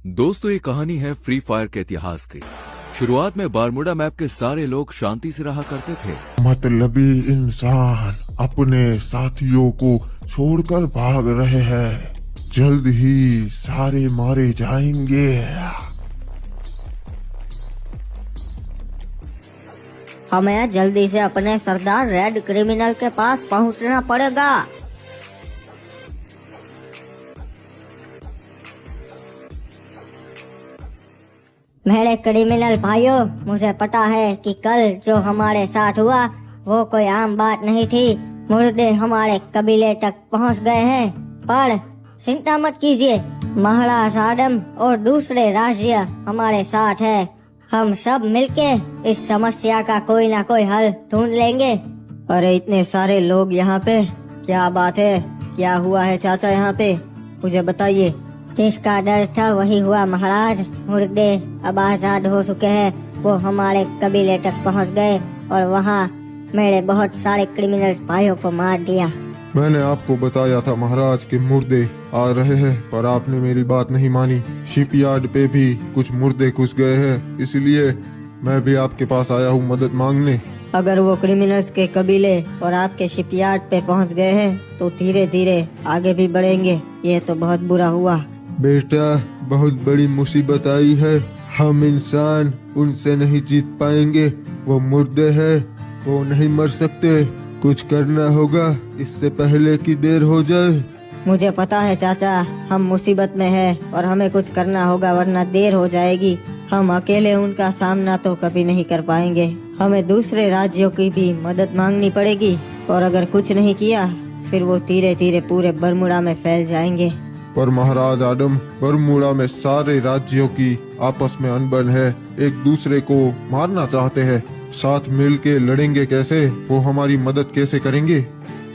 दोस्तों, ये कहानी है फ्री फायर के इतिहास की। शुरुआत में बारमूडा मैप के सारे लोग शांति से रहा करते थे। मतलबी इंसान अपने साथियों को छोड़कर भाग रहे हैं। जल्द ही सारे मारे जाएंगे। हमें जल्दी से अपने सरदार रेड क्रिमिनल के पास पहुंचना पड़ेगा। मेरे क्रिमिनल भाइयों, मुझे पता है कि कल जो हमारे साथ हुआ वो कोई आम बात नहीं थी। मुर्दे हमारे कबीले तक पहुंच गए हैं, पर चिंता मत कीजिए, महाराज आदम और दूसरे राज्य हमारे साथ है। हम सब मिलके इस समस्या का कोई ना कोई हल ढूंढ लेंगे। अरे इतने सारे लोग यहाँ पे, क्या बात है? क्या हुआ है चाचा यहाँ पे? मुझे बताइए। जिसका डर था वही हुआ महाराज। मुर्दे अब आजाद हो चुके हैं। वो हमारे कबीले तक पहुँच गए और वहाँ मेरे बहुत सारे क्रिमिनल्स भाइयों को मार दिया। मैंने आपको बताया था महाराज के मुर्दे आ रहे हैं, पर आपने मेरी बात नहीं मानी। शिपयार्ड पे भी कुछ मुर्दे घुस गए हैं, इसलिए मैं भी आपके पास आया हूँ मदद मांगने। अगर वो क्रिमिनल्स के कबीले और आपके शिपयार्ड पे पहुँच गए हैं तो धीरे धीरे आगे भी बढ़ेंगे। ये तो बहुत बुरा हुआ। बेटा, बहुत बड़ी मुसीबत आई है। हम इंसान उनसे नहीं जीत पाएंगे। वो मुर्दे हैं, वो नहीं मर सकते। कुछ करना होगा इससे पहले कि देर हो जाए। मुझे पता है चाचा, हम मुसीबत में हैं और हमें कुछ करना होगा वरना देर हो जाएगी। हम अकेले उनका सामना तो कभी नहीं कर पाएंगे। हमें दूसरे राज्यों की भी मदद मांगनी पड़ेगी और अगर कुछ नहीं किया फिर वो धीरे धीरे पूरे बरमूडा में फैल जाएंगे। पर महाराज आदम, बरमूडा में सारे राज्यों की आपस में अनबन है, एक दूसरे को मारना चाहते हैं। साथ मिल के लड़ेंगे कैसे? वो हमारी मदद कैसे करेंगे?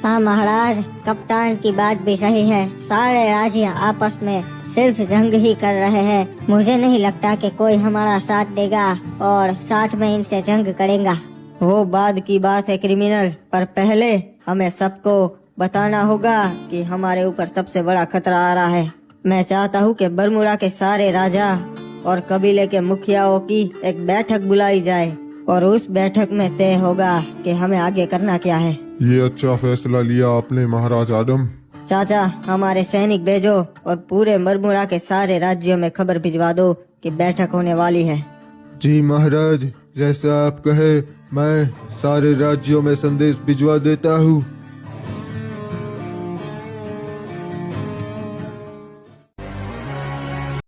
हाँ महाराज, कप्तान की बात भी सही है। सारे राज्य आपस में सिर्फ जंग ही कर रहे हैं। मुझे नहीं लगता कि कोई हमारा साथ देगा और साथ में इनसे जंग करेगा। वो बाद की बात है क्रिमिनल, पर पहले हमें सबको बताना होगा कि हमारे ऊपर सबसे बड़ा खतरा आ रहा है। मैं चाहता हूँ कि बरमूडा के सारे राजा और कबीले के मुखियाओं की एक बैठक बुलाई जाए और उस बैठक में तय होगा कि हमें आगे करना क्या है। ये अच्छा फैसला लिया आपने महाराज आदम। चाचा, हमारे सैनिक भेजो और पूरे बरमूडा के सारे राज्यों में खबर भिजवा दो कि बैठक होने वाली है। जी महाराज, जैसा आप कहे मैं सारे राज्यों में संदेश भिजवा देता हूँ।